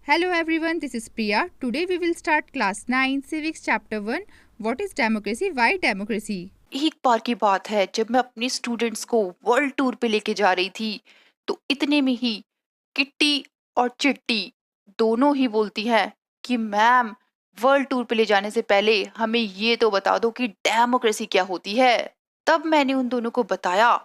Hello everyone, this is Priya. Today we will start class 9 civics chapter 1. What is democracy? Why democracy? एक बार की बात है जब मैं अपने स्टूडेंट्स को वर्ल्ड टूर पे लेके जा रही थी तो इतने में ही किट्टी और चिट्टी दोनों ही बोलती हैं कि मैम वर्ल्ड टूर पे ले जाने से पहले हमें ये तो बता दो कि डेमोक्रेसी क्या होती है। तब मैंने उन दोनों को बताया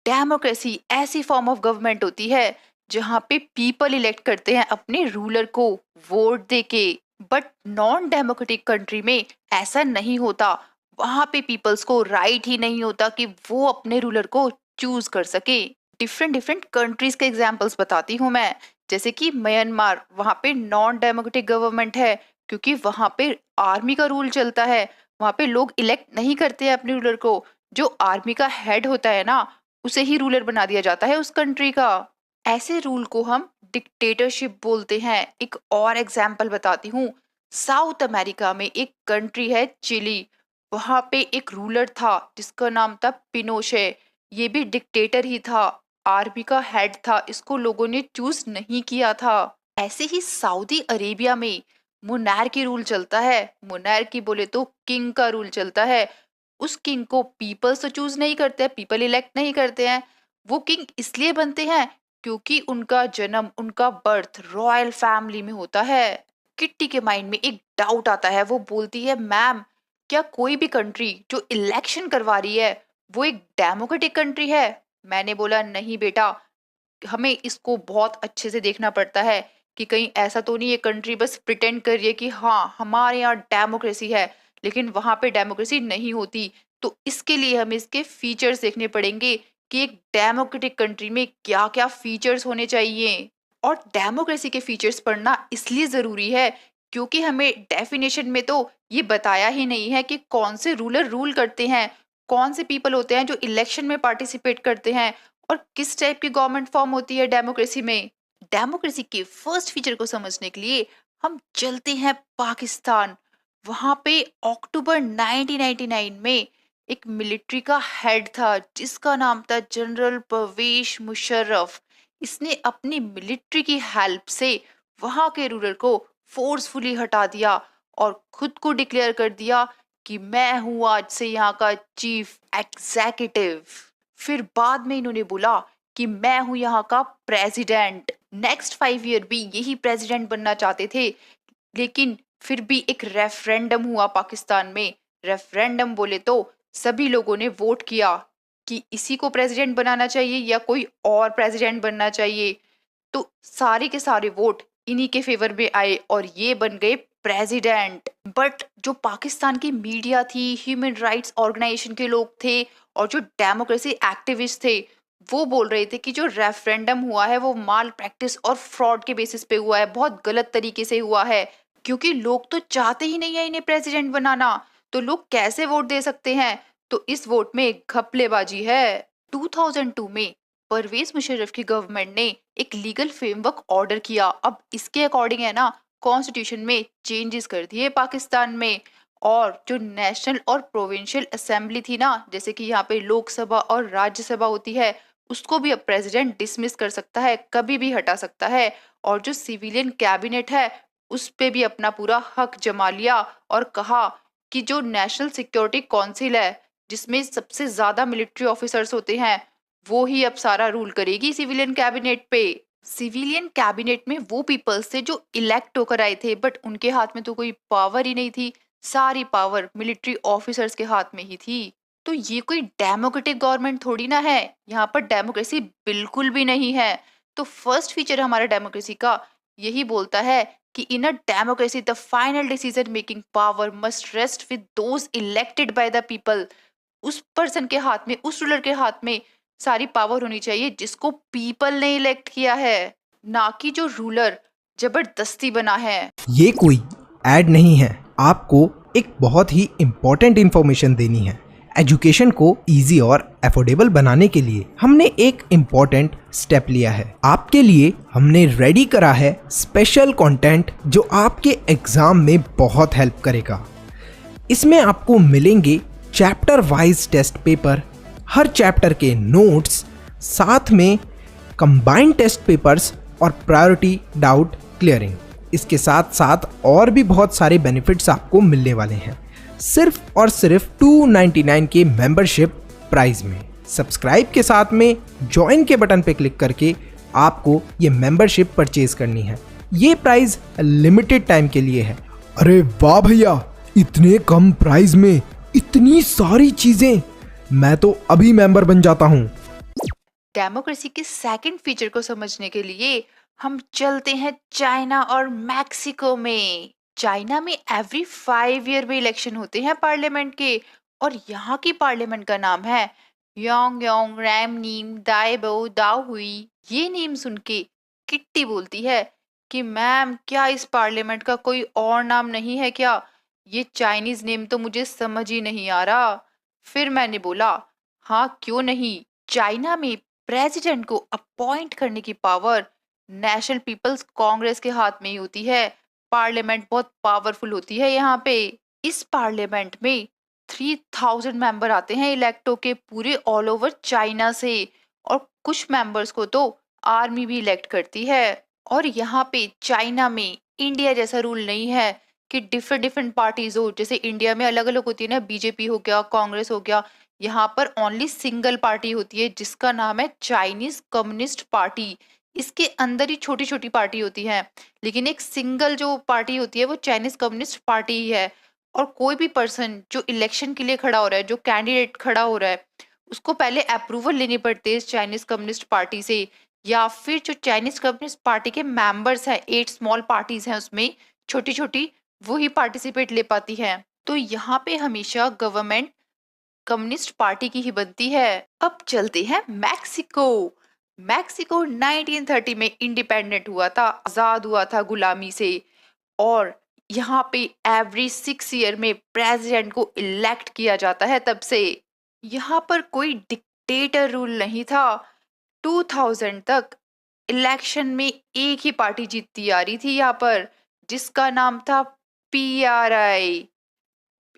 डेमोक्रेसी ऐसी फॉर्म ऑफ गवर्नमेंट होती है जहाँ पे पीपल इलेक्ट करते हैं अपने रूलर को वोट देके। बट नॉन डेमोक्रेटिक कंट्री में ऐसा नहीं होता। वहां पे पीपल्स को राइट ही नहीं होता कि वो अपने रूलर को चूज कर सके। डिफरेंट डिफरेंट कंट्रीज के एग्जांपल्स बताती हूँ मैं। जैसे कि म्यांमार, वहां पे नॉन डेमोक्रेटिक गवर्नमेंट है क्योंकि वहां पे आर्मी का रूल चलता है। वहां पे लोग इलेक्ट नहीं करते हैं अपने रूलर को। जो आर्मी का हेड होता है ना, उसे ही रूलर बना दिया जाता है उस कंट्री का। ऐसे रूल को हम डिक्टेटरशिप बोलते हैं। एक और एग्जाम्पल बताती हूँ। साउथ अमेरिका में एक कंट्री है चिली। वहां पे एक रूलर था जिसका नाम था पिनोशे। ये भी डिक्टेटर ही था, आर्मी का हेड था। इसको लोगों ने चूज नहीं किया था। ऐसे ही सऊदी अरेबिया में मोनार्की रूल चलता है। मोनार्की बोले तो किंग का रूल चलता है। उस किंग को पीपल्स तो चूज नहीं करते हैं, पीपल इलेक्ट नहीं करते हैं। वो किंग इसलिए बनते हैं क्योंकि उनका जन्म, उनका बर्थ रॉयल फैमिली में होता है। किट्टी के माइंड में एक डाउट आता है। वो बोलती है मैम क्या कोई भी कंट्री जो इलेक्शन करवा रही है वो एक डेमोक्रेटिक कंट्री है? मैंने बोला नहीं बेटा, हमें इसको बहुत अच्छे से देखना पड़ता है कि कहीं ऐसा तो नहीं ये कंट्री बस प्रिटेंड कर रही है कि हाँ हमारे यहाँ डेमोक्रेसी है लेकिन वहां पे डेमोक्रेसी नहीं होती। तो इसके लिए हमें इसके फीचर्स देखने पड़ेंगे कि एक डेमोक्रेटिक कंट्री में क्या क्या फीचर्स होने चाहिए। और डेमोक्रेसी के फीचर्स पढ़ना इसलिए जरूरी है क्योंकि हमें डेफिनेशन में तो ये बताया ही नहीं है कि कौन से रूलर रूल करते हैं, कौन से पीपल होते हैं जो इलेक्शन में पार्टिसिपेट करते हैं, और किस टाइप की गवर्नमेंट फॉर्म होती है डेमोक्रेसी में। डेमोक्रेसी के फर्स्ट फीचर को समझने के लिए हम चलते हैं पाकिस्तान। वहां पे अक्टूबर 1999 में एक मिलिट्री का हेड था जिसका नाम था जनरल परवेज मुशर्रफ। इसने अपनी मिलिट्री की हेल्प से वहां के रूलर को फोर्सफुली हटा दिया और खुद को डिक्लेयर कर दिया कि मैं हूं आज से यहाँ का चीफ एग्जीक्यूटिव। फिर बाद में इन्होंने बोला कि मैं हूं यहाँ का प्रेसिडेंट। नेक्स्ट 5 ईयर भी यही प्रेसिडेंट बनना चाहते थे लेकिन फिर भी एक रेफरेंडम हुआ पाकिस्तान में। रेफरेंडम बोले तो सभी लोगों ने वोट किया कि इसी को प्रेसिडेंट बनाना चाहिए या कोई और प्रेसिडेंट बनना चाहिए। तो सारे के सारे वोट इन्हीं के फेवर में आए और ये बन गए प्रेसिडेंट। बट जो पाकिस्तान की मीडिया थी, ह्यूमन राइट्स ऑर्गेनाइजेशन के लोग थे और जो डेमोक्रेसी एक्टिविस्ट थे, वो बोल रहे थे कि जो रेफरेंडम हुआ है वो माल प्रैक्टिस और फ्रॉड के बेसिस पे हुआ है, बहुत गलत तरीके से हुआ है। क्योंकि लोग तो चाहते ही नहीं है इन्हें प्रेसिडेंट बनाना, तो लोग कैसे वोट दे सकते हैं? तो इस वोट में घपलेबाजी है। 2002 में परवेज मुशर्रफ की गवर्नमेंट ने एक लीगल फ्रेमवर्क ऑर्डर किया। अब इसके अकॉर्डिंग है ना, कॉन्स्टिट्यूशन में चेंजेस कर दिए पाकिस्तान में। और जो नेशनल और प्रोविंशियल असेंबली थी ना, जैसे कि यहाँ पे लोकसभा और राज्यसभा होती है, उसको भी अब प्रेसिडेंट डिसमिस कर सकता है, कभी भी हटा सकता है। और जो सिविलियन कैबिनेट है उस पे भी अपना पूरा हक जमा लिया और कहा कि जो नेशनल सिक्योरिटी काउंसिल है जिसमें सबसे ज्यादा मिलिट्री ऑफिसर्स होते हैं, वो ही अब सारा रूल करेगी सिविलियन कैबिनेट पे। सिविलियन कैबिनेट में वो पीपल्स थे जो इलेक्ट होकर आए थे बट उनके हाथ में तो कोई पावर ही नहीं थी। सारी पावर मिलिट्री ऑफिसर्स के हाथ में ही थी। तो ये कोई डेमोक्रेटिक गवर्नमेंट थोड़ी ना है, यहाँ पर डेमोक्रेसी बिल्कुल भी नहीं है। तो फर्स्ट फीचर हमारा डेमोक्रेसी का यही बोलता है कि in a democracy the final decision making power must rest with those elected by the people. उस पर्सन के हाथ में, उस रूलर के हाथ में सारी पावर होनी चाहिए जिसको पीपल ने इलेक्ट किया है, ना कि जो रूलर जबरदस्ती बना है। ये कोई ऐड नहीं है, आपको एक बहुत ही इम्पोर्टेंट इन्फॉर्मेशन देनी है। एजुकेशन को इजी और अफोर्डेबल बनाने के लिए हमने एक इम्पोर्टेंट स्टेप लिया है। आपके लिए हमने रेडी करा है स्पेशल कंटेंट जो आपके एग्जाम में बहुत हेल्प करेगा। इसमें आपको मिलेंगे चैप्टर वाइज टेस्ट पेपर, हर चैप्टर के नोट्स, साथ में कंबाइंड टेस्ट पेपर्स और प्रायोरिटी डाउट क्लियरिंग। इसके साथ साथ और भी बहुत सारे बेनिफिट्स आपको मिलने वाले हैं सिर्फ और सिर्फ 299 के मेंबरशिप प्राइस में। सब्सक्राइब के साथ में ज्वाइन के बटन पे क्लिक करके आपको ये मेंबरशिप परचेज करनी है। ये प्राइस लिमिटेड टाइम के लिए है। अरे वाह भैया, इतने कम प्राइस में इतनी सारी चीजें, मैं तो अभी मेंबर बन जाता हूँ। डेमोक्रेसी के सेकंड फीचर को समझने के लिए हम चलते हैं चाइना और मैक्सिको में। चाइना में एवरी 5 ईयर में इलेक्शन होते हैं पार्लियामेंट के, और यहाँ की पार्लियामेंट का नाम है योंग योंग रैम नीम दाइबो दाओ हुई। ये नेम सुन के किट्टी बोलती है कि मैम क्या इस पार्लियामेंट का कोई और नाम नहीं है क्या? ये चाइनीज नेम तो मुझे समझ ही नहीं आ रहा। फिर मैंने बोला हाँ क्यों नहीं, चाइना में प्रेसिडेंट को अपॉइंट करने की पावर नेशनल पीपल्स कांग्रेस के हाथ में ही होती है। पार्लियामेंट बहुत पावरफुल होती है यहाँ पे। इस पार्लियामेंट में 3000 मेंबर आते हैं इलेक्टो के पूरे ऑल ओवर चाइना से, और कुछ मेंबर्स को तो आर्मी भी इलेक्ट करती है। और यहाँ पे चाइना में इंडिया जैसा रूल नहीं है कि डिफरेंट डिफरेंट पार्टीज हो, जैसे इंडिया में अलग अलग होती है ना, बीजेपी हो गया, कांग्रेस हो गया। यहाँ पर ओनली सिंगल पार्टी होती है जिसका नाम है चाइनीज कम्युनिस्ट पार्टी। इसके अंदर ही छोटी छोटी पार्टी होती है, लेकिन एक सिंगल जो पार्टी होती है वो चाइनीज कम्युनिस्ट पार्टी ही है। और कोई भी पर्सन जो इलेक्शन के लिए खड़ा हो रहा है, जो कैंडिडेट खड़ा हो रहा है, उसको पहले अप्रूवल लेनी पड़ती है चाइनीज कम्युनिस्ट पार्टी से, या फिर जो चाइनीज कम्युनिस्ट पार्टी के मेंबर्स हैं, 8 स्मॉल पार्टीज हैं उसमें छोटी छोटी, वो ही पार्टिसिपेट ले पाती है। तो यहाँ पे हमेशा गवर्नमेंट कम्युनिस्ट पार्टी की ही बनती है। अब चलते हैं मैक्सिको। मैक्सिको 1930 में इंडिपेंडेंट हुआ था, आजाद हुआ था गुलामी से। और यहाँ पे एवरी 6 ईयर में प्रेसिडेंट को इलेक्ट किया जाता है। तब से यहाँ पर कोई डिक्टेटर रूल नहीं था। 2000 तक इलेक्शन में एक ही पार्टी जीतती आ रही थी यहाँ पर, जिसका नाम था PRI,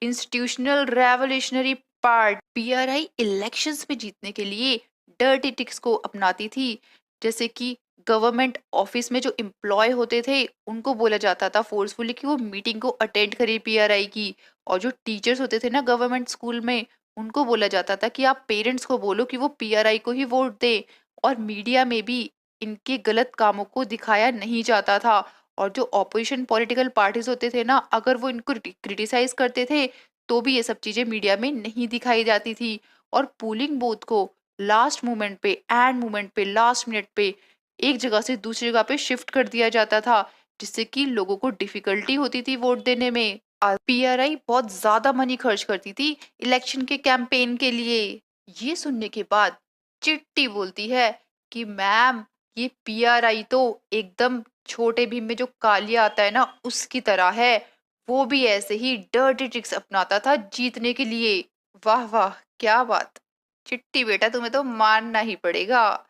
institutional revolutionary party. PRI elections में जीतने के लिए डर्टी ट्रिक्स को अपनाती थी, जैसे कि गवर्नमेंट ऑफिस में जो एम्प्लॉय होते थे उनको बोला जाता था फोर्सफुली कि वो मीटिंग को अटेंड करें पीआरआई की। और जो टीचर्स होते थे ना गवर्नमेंट स्कूल में, उनको बोला जाता था कि आप पेरेंट्स को बोलो कि वो पीआरआई को ही वोट दे। और मीडिया में भी इनके गलत कामों को दिखाया नहीं जाता था। और जो ऑपोजिशन पॉलिटिकल पार्टीज होते थे ना, अगर वो इनको क्रिटिसाइज करते थे तो भी ये सब चीजें मीडिया में नहीं दिखाई जाती थी। और पोलिंग बूथ को लास्ट मोमेंट पे, एंड मोमेंट पे, लास्ट मिनट पे एक जगह से दूसरी जगह पे शिफ्ट कर दिया जाता था, जिससे कि लोगों को डिफिकल्टी होती थी वोट देने में। पीआरआई बहुत ज्यादा मनी खर्च करती थी इलेक्शन के कैंपेन के लिए। ये सुनने के बाद चिट्टी बोलती है कि मैम ये पीआरआई तो एकदम छोटे भीम में जो कालिया आता है ना उसकी तरह है, वो भी ऐसे ही डर्टी ट्रिक्स अपनाता था जीतने के लिए। वाह वाह क्या बात, चिट्टी बेटा तुम्हें तो मानना ही पड़ेगा।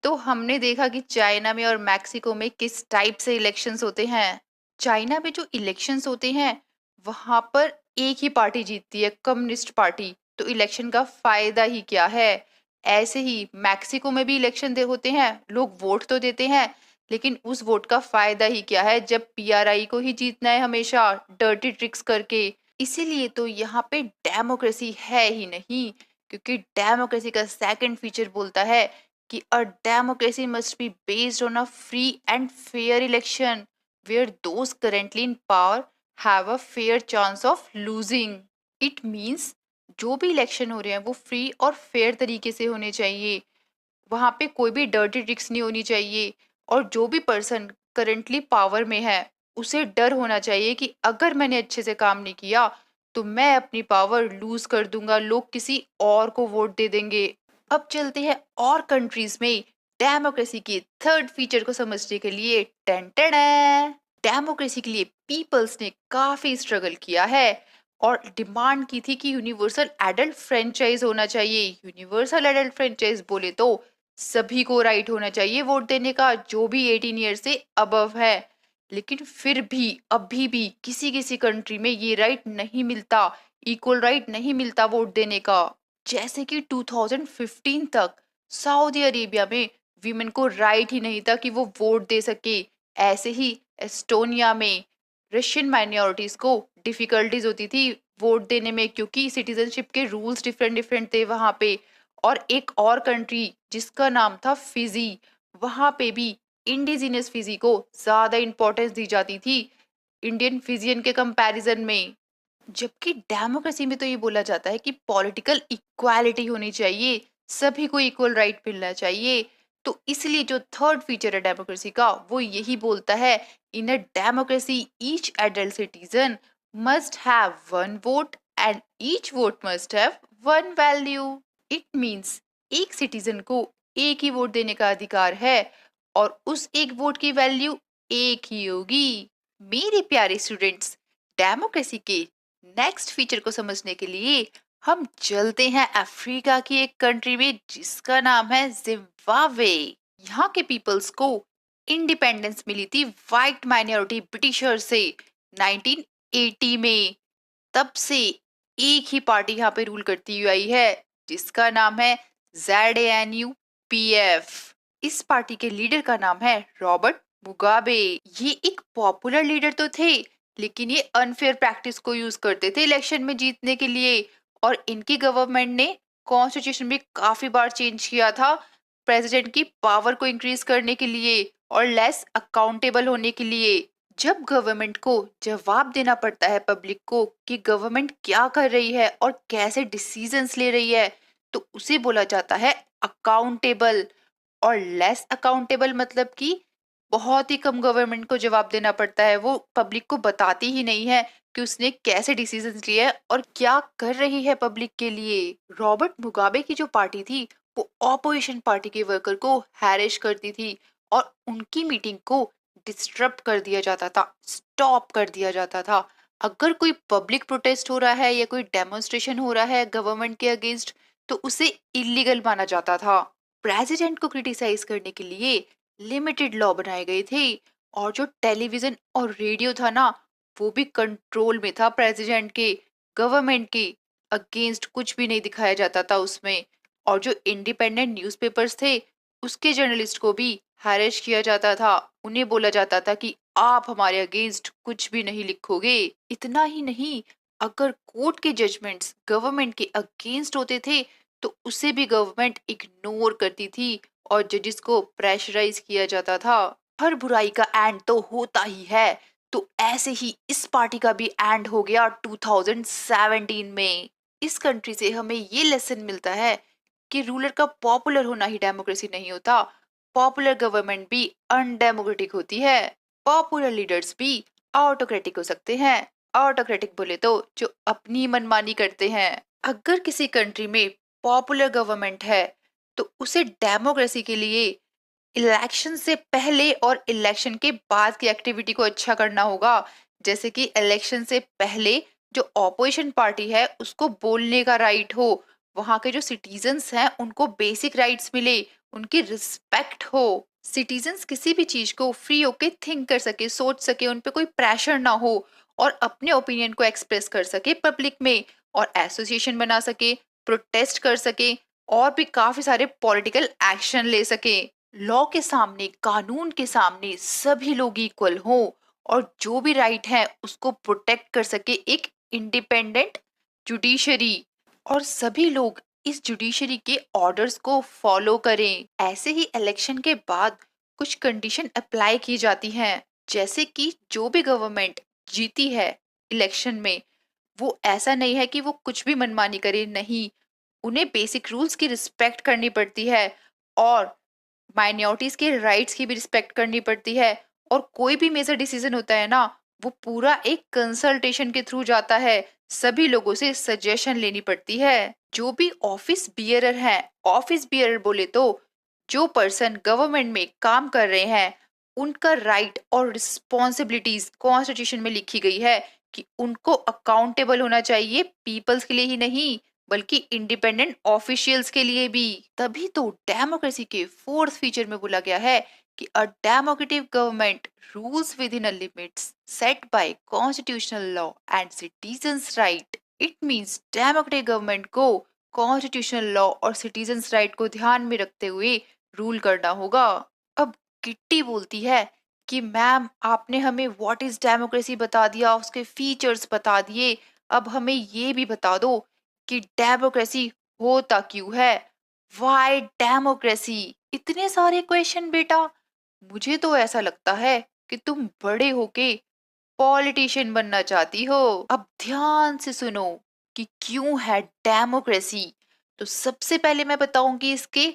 तो हमने देखा कि चाइना में और मैक्सिको में किस टाइप से इलेक्शंस होते हैं। चाइना में जो इलेक्शंस होते हैं वहां पर एक ही पार्टी जीतती है, कम्युनिस्ट पार्टी। तो इलेक्शन का फायदा ही क्या है। ऐसे ही मैक्सिको में भी इलेक्शन दे होते हैं, लोग वोट तो देते हैं, लेकिन उस वोट का फायदा ही क्या है जब पीआरआई को ही जीतना है हमेशा डर्टी ट्रिक्स करके। इसीलिए तो यहाँ पे डेमोक्रेसी है ही नहीं, क्योंकि डेमोक्रेसी का सेकंड फीचर बोलता है कि a democracy must be based on a free and fair election where those currently in power have a fair chance of losing. It means जो भी इलेक्शन हो रहे हैं वो फ्री और फेयर तरीके से होने चाहिए, वहाँ पे कोई भी डर्टी ट्रिक्स नहीं होनी चाहिए। और जो भी पर्सन करंटली पावर में है उसे डर होना चाहिए कि अगर मैंने अच्छे से काम नहीं किया तो मैं अपनी पावर लूज कर दूंगा, लोग किसी और को वोट दे देंगे। अब चलते हैं और कंट्रीज में डेमोक्रेसी के थर्ड फीचर को समझने के लिए। डेमोक्रेसी के लिए पीपल्स ने काफी स्ट्रगल किया है और डिमांड की थी कि यूनिवर्सल एडल्ट फ्रेंचाइज होना चाहिए। यूनिवर्सल एडल्ट फ्रेंचाइज बोले तो सभी को राइट होना चाहिए वोट देने का, जो भी 18 ईयर से अबव है। लेकिन फिर भी अभी भी किसी किसी कंट्री में ये राइट नहीं मिलता, इक्वल राइट नहीं मिलता वोट देने का। जैसे कि 2015 तक सऊदी अरेबिया में वीमेन को राइट ही नहीं था कि वो वोट दे सके। ऐसे ही एस्टोनिया में रशियन माइनॉरिटीज को डिफिकल्टीज होती थी वोट देने में, क्योंकि सिटीजनशिप के रूल्स डिफरेंट डिफरेंट थे वहाँ पे। और एक और कंट्री जिसका नाम था फिजी, वहाँ पे भी इंडिजिनियस फिजी को ज़्यादा इम्पोर्टेंस दी जाती थी इंडियन फिजियन के कंपैरिजन में। जबकि डेमोक्रेसी में तो ये बोला जाता है कि पॉलिटिकल इक्वालिटी होनी चाहिए, सभी को इक्वल राइट मिलना चाहिए। तो इसलिए जो थर्ड फीचर है डेमोक्रेसी का वो यही बोलता है, in a democracy each adult citizen must have one vote and each vote must have one value. It means एक सिटीजन को एक ही वोट देने का अधिकार है और उस एक वोट की वैल्यू एक ही होगी। मेरे प्यारे स्टूडेंट्स, डेमोक्रेसी के नेक्स्ट फीचर को समझने के लिए हम चलते हैं अफ्रीका की एक कंट्री में जिसका नाम है जिम्बाब्वे। यहाँ के पीपल्स को इंडिपेंडेंस मिली थी वाइट माइनॉरिटी ब्रिटिशर्स से 1980 में। तब से एक ही पार्टी यहाँ पे रूल करती हुई आई है जिसका नाम है ZANU-PF। इस पार्टी के लीडर का नाम है रॉबर्ट मुगाबे। ये एक पॉपुलर लीडर तो थे, लेकिन ये अनफेयर प्रैक्टिस को यूज करते थे इलेक्शन में जीतने के लिए। और इनकी गवर्नमेंट ने कॉन्स्टिट्यूशन भी काफी बार चेंज किया था प्रेसिडेंट की पावर को इंक्रीज करने के लिए और लेस अकाउंटेबल होने के लिए। जब गवर्नमेंट को जवाब देना पड़ता है पब्लिक को कि गवर्नमेंट क्या कर रही है और कैसे डिसीजंस ले रही है, तो उसे बोला जाता है अकाउंटेबल। और लेस अकाउंटेबल मतलब कि बहुत ही कम गवर्नमेंट को जवाब देना पड़ता है, वो पब्लिक को बताती ही नहीं है कि उसने कैसे डिसीजंस लिए है और क्या कर रही है पब्लिक के लिए। रॉबर्ट मुगाबे की जो पार्टी थी वो ऑपोजिशन पार्टी के वर्कर को हैरेश करती थी और उनकी मीटिंग को डिस्टर्ब कर दिया जाता था, स्टॉप कर दिया जाता था। अगर कोई पब्लिक प्रोटेस्ट हो रहा है या कोई डेमोन्स्ट्रेशन हो रहा है गवर्नमेंट के अगेंस्ट, तो उसे इलीगल माना जाता था। प्रेसिडेंट को क्रिटिसाइज करने के लिए लिमिटेड लॉ बनाए गए थे और जो टेलीविजन और रेडियो था ना, वो भी कंट्रोल में था प्रेसिडेंट के। गवर्नमेंट के अगेंस्ट कुछ भी नहीं दिखाया जाता था उसमें। और जो इंडिपेंडेंट न्यूज़पेपर्स थे उसके जर्नलिस्ट को भी हैरेश किया जाता था, उन्हें बोला जाता था कि आप हमारे अगेंस्ट कुछ भी नहीं लिखोगे। इतना ही नहीं, अगर कोर्ट के जजमेंट्स गवर्नमेंट के अगेंस्ट होते थे तो उसे भी गवर्नमेंट इग्नोर करती थी और जजेस को प्रेशराइज किया जाता था। हर बुराई का एंड तो होता ही है, तो ऐसे ही इस पार्टी का भी एंड हो गया 2017 में। इस कंट्री से हमें ये लेसन मिलता है कि रूलर का पॉपुलर होना ही डेमोक्रेसी नहीं होता, पॉपुलर गवर्नमेंट भी अनडेमोक्रेटिक होती है। पॉपुलर लीडर्स भी ऑटोक्रेटिक हो सकते हैं। ऑटोक्रेटिक बोले तो जो अपनी मनमानी करते हैं। अगर किसी कंट्री में पॉपुलर गवर्नमेंट है तो उसे डेमोक्रेसी के लिए इलेक्शन से पहले और इलेक्शन के बाद की एक्टिविटी को अच्छा करना होगा। जैसे कि इलेक्शन से पहले जो ऑपोजिशन पार्टी है उसको बोलने का राइट हो, वहाँ के जो सिटीजन्स हैं उनको बेसिक राइट्स मिले, उनकी रिस्पेक्ट हो, सिटीजन्स किसी भी चीज को फ्री होके थिंक कर सके, सोच सके, उन पे कोई प्रेशर ना हो और अपने ओपिनियन को एक्सप्रेस कर सके पब्लिक में और एसोसिएशन बना सके, प्रोटेस्ट कर सके और भी काफी सारे पॉलिटिकल एक्शन ले सके। लॉ के सामने, कानून के सामने सभी लोग इक्वल हो और जो भी राइट है उसको प्रोटेक्ट कर सके एक इंडिपेंडेंट जुडिशरी, और सभी लोग इस जुडिशरी के ऑर्डर्स को फॉलो करें। ऐसे ही इलेक्शन के बाद कुछ कंडीशन अप्लाई की जाती हैं, जैसे कि जो भी गवर्नमेंट जीती है इलेक्शन में, वो ऐसा नहीं है कि वो कुछ भी मनमानी करे, नहीं, उन्हें बेसिक रूल्स की रिस्पेक्ट करनी पड़ती है और माइनॉरिटीज के राइट्स की भी रिस्पेक्ट करनी पड़ती है। और कोई भी मेजर डिसीजन होता है ना, वो पूरा एक कंसल्टेशन के थ्रू जाता है, सभी लोगों से सजेशन लेनी पड़ती है। जो भी ऑफिस बियरर है, ऑफिस बियरर बोले तो जो पर्सन गवर्नमेंट में काम कर रहे हैं, उनका राइट और रिस्पॉन्सिबिलिटीज कॉन्स्टिट्यूशन में लिखी गई है कि उनको अकाउंटेबल होना चाहिए पीपल्स के लिए ही नहीं बल्कि इंडिपेंडेंट ऑफिशियल्स के लिए भी। तभी तो डेमोक्रेसी के फोर्थ फीचर में बोला गया है कि a democratic government rules within a limits set by constitutional law and citizens right. It means democratic government को कॉन्स्टिट्यूशनल लॉ और सिटीजंस राइट को ध्यान में रखते हुए रूल करना होगा। अब किट्टी बोलती है कि मैम आपने हमें व्हाट इज डेमोक्रेसी बता दिया, उसके फीचर्स बता दिए, अब हमें ये भी बता दो कि डेमोक्रेसी होता क्यों है, व्हाई डेमोक्रेसी। इतने सारे क्वेश्चन बेटा, मुझे तो ऐसा लगता है कि तुम बड़े होके पॉलिटिशियन बनना चाहती हो। अब ध्यान से सुनो कि क्यों है डेमोक्रेसी। तो सबसे पहले मैं बताऊंगी इसके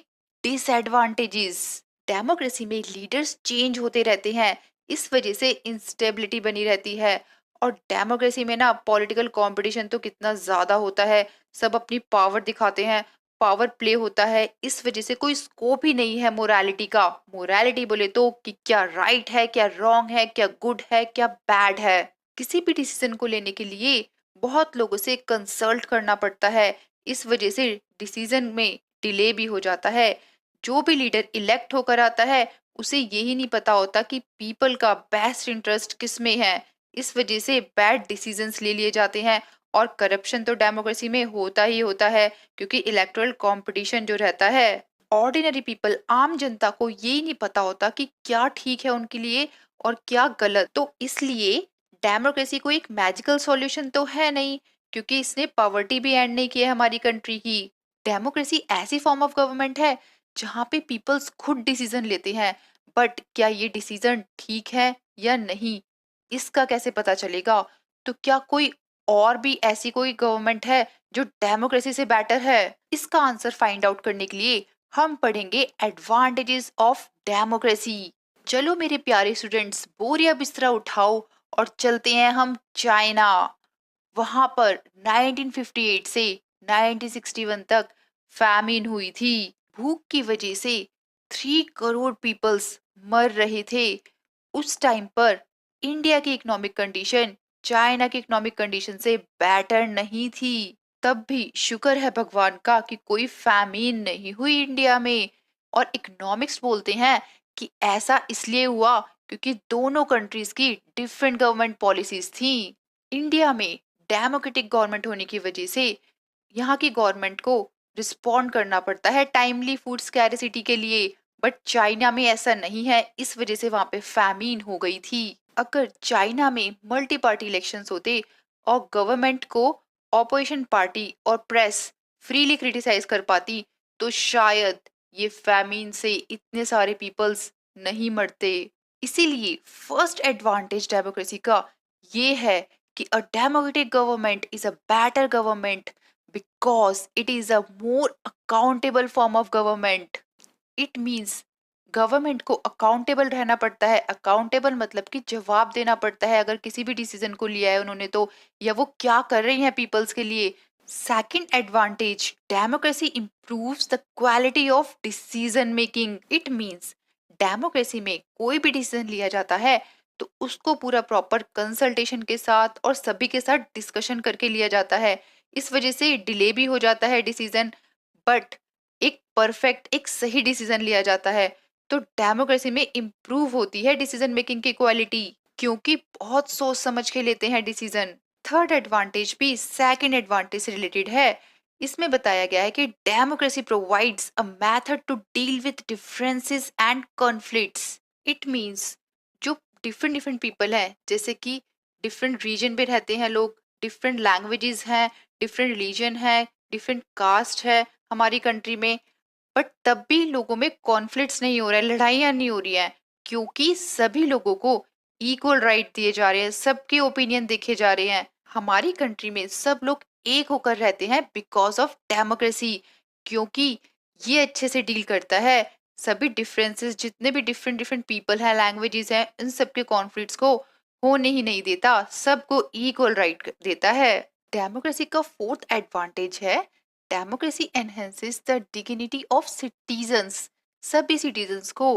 डिसएडवांटेजेस। डेमोक्रेसी में लीडर्स चेंज होते रहते हैं, इस वजह से इंस्टेबिलिटी बनी रहती है। और डेमोक्रेसी में ना पॉलिटिकल कंपटीशन तो कितना ज्यादा होता है, सब अपनी पावर दिखाते हैं, पावर प्ले होता है, इस वजह से कोई स्कोप ही नहीं है मोरालिटी का। मोरालिटी बोले तो कि क्या राइट है, क्या रॉन्ग है, क्या गुड है, क्या बैड है। किसी भी डिसीजन को लेने के लिए बहुत लोगों से कंसल्ट करना पड़ता है, इस वजह से डिसीजन में डिले भी हो जाता है। जो भी लीडर इलेक्ट होकर आता है उसे यही नहीं पता होता कि पीपल का बेस्ट इंटरेस्ट किस में है, इस वजह से बैड डिसीजंस ले लिए जाते हैं। और करप्शन तो डेमोक्रेसी में होता ही होता है, क्योंकि इलेक्टोरल कंपटीशन जो रहता है, ऑर्डिनरी पीपल आम जनता को यही नहीं पता होता कि क्या ठीक है उनके लिए और क्या गलत। तो इसलिए डेमोक्रेसी कोई एक मैजिकल सॉल्यूशन तो है नहीं, क्योंकि इसने पॉवर्टी भी एंड नहीं की है हमारी कंट्री की। डेमोक्रेसी ऐसी फॉर्म ऑफ गवर्नमेंट है जहाँ पे पीपल्स खुद डिसीजन लेते हैं, बट क्या ये डिसीजन ठीक है या नहीं, इसका कैसे पता चलेगा। तो क्या कोई और भी ऐसी कोई गवर्नमेंट है जो डेमोक्रेसी से बेटर है? इसका आंसर फाइंड आउट करने के लिए हम पढ़ेंगे एडवांटेजेस ऑफ डेमोक्रेसी। चलो मेरे प्यारे स्टूडेंट्स, बोरिया बिस्तरा उठाओ और चलते हैं हम चाइना। वहां पर 1958 से 1961 तक फैमिन हुई थी। भूख की वजह से 3 करोड़ पीपल्स मर रहे थे। उस टाइम पर इंडिया की इकोनॉमिक कंडीशन चाइना की इकोनॉमिक कंडीशन से बेटर नहीं थी। तब भी शुक्र है भगवान का कि कोई फैमिन नहीं हुई इंडिया में। और इकोनॉमिक्स बोलते हैं कि ऐसा इसलिए हुआ क्योंकि दोनों कंट्रीज की डिफरेंट गवर्नमेंट पॉलिसीज थी। इंडिया में डेमोक्रेटिक गवर्नमेंट होने की वजह से यहाँ की गवर्नमेंट को रिस्पॉन्ड करना पड़ता है टाइमली फूड स्कैरसिटी के लिए, बट चाइना में ऐसा नहीं है, इस वजह से वहां पे फैमिन हो गई थी। अगर चाइना में मल्टी पार्टी इलेक्शंस होते और गवर्नमेंट को ऑपोजिशन पार्टी और प्रेस फ्रीली क्रिटिसाइज कर पाती, तो शायद ये फैमिन से इतने सारे पीपल्स नहीं मरते। इसीलिए फर्स्ट एडवांटेज डेमोक्रेसी का ये है कि a democratic government is a better government because it is a more accountable form of government. It means government को अकाउंटेबल रहना पड़ता है। अकाउंटेबल मतलब कि जवाब देना पड़ता है अगर किसी भी डिसीजन को लिया है उन्होंने तो, या वो क्या कर रही हैं पीपल्स के लिए। Second advantage, democracy improves the quality of decision making. It means democracy में कोई भी डिसीजन लिया जाता है तो उसको पूरा प्रॉपर कंसल्टेशन के साथ और सभी के साथ डिस्कशन करके लिया जाता है, इस वजह से डिले भी हो जाता है डिसीजन, बट एक परफेक्ट एक सही डिसीजन लिया जाता है। तो डेमोक्रेसी में इम्प्रूव होती है डिसीजन मेकिंग की क्वालिटी, क्योंकि बहुत सोच समझ के लेते हैं डिसीजन। थर्ड एडवांटेज भी सेकंड एडवांटेज से रिलेटेड है। इसमें बताया गया है कि democracy provides a method to deal with differences and conflicts. It means जो डिफरेंट डिफरेंट पीपल हैं, जैसे कि डिफरेंट रीजन पे रहते हैं लोग, डिफरेंट लैंग्वेजेस हैं, डिफरेंट रिलीजन है, डिफरेंट कास्ट है हमारी कंट्री में, बट तब भी लोगों में कॉन्फ्लिक्ट्स नहीं हो रहा है, लड़ाइयाँ नहीं हो रही हैं, क्योंकि सभी लोगों को इक्वल राइट दिए जा रहे हैं, सबके ओपिनियन देखे जा रहे हैं। हमारी कंट्री में सब लोग एक होकर रहते हैं बिकॉज ऑफ डेमोक्रेसी, क्योंकि ये अच्छे से डील करता है सभी डिफरेंसेस, जितने भी डिफरेंट डिफरेंट पीपल हैं, लैंग्वेजेस हैं, इन सबके कॉन्फ्लिक्ट्स को होने ही नहीं देता, सबको इक्वल राइट देता है। डेमोक्रेसी का फोर्थ एडवांटेज है, democracy enhances the dignity of citizens. सभी सिटीजन्स को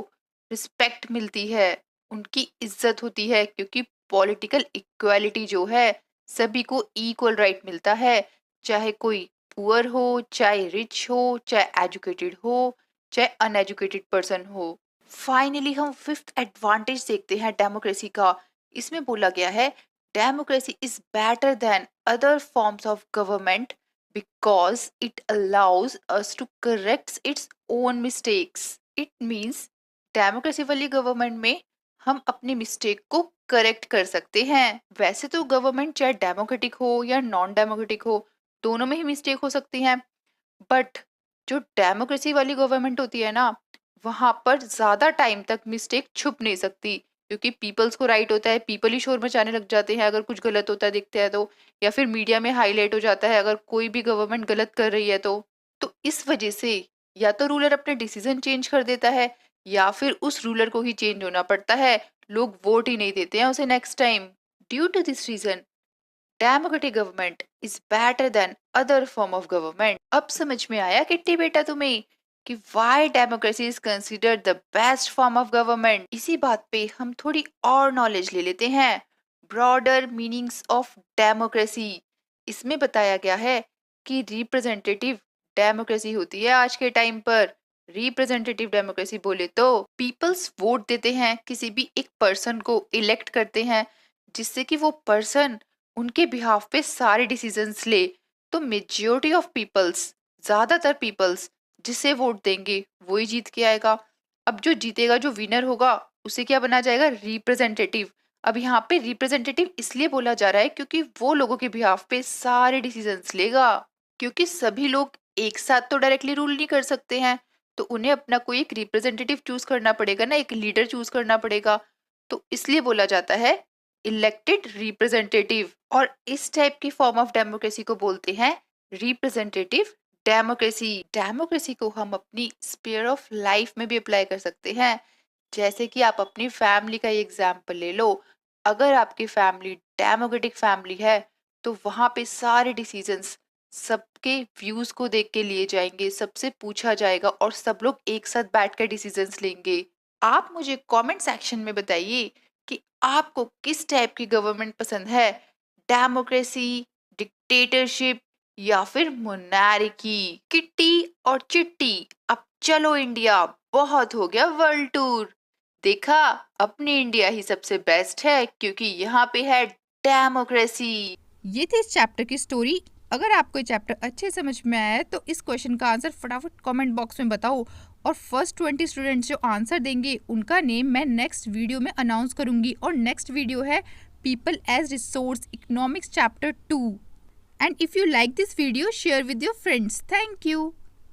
रिस्पेक्ट मिलती है, उनकी इज्जत होती है, क्योंकि पॉलिटिकल इक्वालिटी जो है सभी को इक्वल राइट मिलता है, चाहे कोई पुअर हो, चाहे रिच हो, चाहे एजुकेटेड हो, चाहे अनएजुकेटेड पर्सन हो। फाइनली हम फिफ्थ एडवांटेज देखते हैं डेमोक्रेसी का। इसमें बोला गया है democracy is better than other forms of government because it allows us to correct its own mistakes. It means democracy वाली गवर्नमेंट में हम अपनी मिस्टेक को करेक्ट कर सकते हैं। वैसे तो गवर्नमेंट चाहे डेमोक्रेटिक हो या नॉन डेमोक्रेटिक हो, दोनों में ही मिस्टेक हो सकती है। बट जो डेमोक्रेसी वाली गवर्नमेंट होती है ना, वहां पर ज्यादा टाइम तक मिस्टेक छुप नहीं सकती, क्योंकि पीपल्स को राइट होता है, पीपल ही शोर मचाने लग जाते हैं अगर कुछ गलत होता है दिखते हैं तो, या फिर मीडिया में हाईलाइट हो जाता है अगर कोई भी गवर्नमेंट गलत कर रही है तो इस वजह से या तो रूलर अपने डिसीजन चेंज कर देता है, या फिर उस रूलर को ही चेंज होना पड़ता है, लोग वोट ही नहीं देते हैं उसे next time. Due to this reason democratic government is better than other form of government. अब समझ में आया किट्टी बेटा तुम्हें कि why democracy is considered the best form of government. इसी बात पे हम थोड़ी और नॉलेज ले लेते हैं। ब्रॉडर मीनिंग्स ऑफ डेमोक्रेसी, इसमें बताया गया है कि रिप्रेजेंटेटिव डेमोक्रेसी होती है आज के टाइम पर। रिप्रेजेंटेटिव डेमोक्रेसी बोले तो पीपल्स वोट देते हैं, किसी भी एक पर्सन को इलेक्ट करते हैं, जिससे कि वो पर्सन उनके बिहाफ पे सारे डिसीजंस ले। तो मेजॉरिटी ऑफ पीपल्स, ज्यादातर पीपल्स जिसे वोट देंगे वो ही जीत के आएगा। अब जो जीतेगा, जो विनर होगा, उसे क्या बना जाएगा, रिप्रेजेंटेटिव। अब यहाँ पे रिप्रेजेंटेटिव इसलिए बोला जा रहा है क्योंकि वो लोगों के बिहाफ पे सारे डिसीजंस लेगा, क्योंकि सभी लोग एक साथ तो डायरेक्टली रूल नहीं कर सकते हैं, तो उन्हें अपना कोई एक रिप्रेजेंटेटिव चूज करना पड़ेगा ना, एक लीडर चूज करना पड़ेगा। तो इसलिए बोला जाता है इलेक्टेड रिप्रेजेंटेटिव। और इस टाइप की फॉर्म ऑफ डेमोक्रेसी को बोलते हैं रिप्रेजेंटेटिव डेमोक्रेसी। डेमोक्रेसी को हम अपनी स्फीयर ऑफ लाइफ में भी अप्लाई कर सकते हैं। जैसे कि आप अपनी फैमिली का एग्जाम्पल ले लो। अगर आपकी फैमिली डेमोक्रेटिक फैमिली है तो वहां पे सारे डिसीजंस सबके व्यूज को देख के लिए जाएंगे, सबसे पूछा जाएगा और सब लोग एक साथ बैठकर डिसीजंस लेंगे। आप मुझे कमेंट सेक्शन में बताइए कि आपको किस टाइप की गवर्नमेंट पसंद है, डेमोक्रेसी, डिक्टेटरशिप या फिर मोनार्की। किट्टी और चिट्टी, अब चलो इंडिया, बहुत हो गया वर्ल्ड टूर। देखा, अपनी इंडिया ही सबसे बेस्ट है क्योंकि यहाँ पे है डेमोक्रेसी। ये थी इस चैप्टर की स्टोरी। अगर आपको ये चैप्टर अच्छे समझ में आया है तो इस क्वेश्चन का आंसर फटाफट कमेंट बॉक्स में बताओ, और फर्स्ट 20 स्टूडेंट्स जो आंसर देंगे उनका नेम मैं नेक्स्ट वीडियो में अनाउंस करूंगी। और नेक्स्ट वीडियो है people as resource economics chapter 2। And if you like this video, share with your friends. Thank you.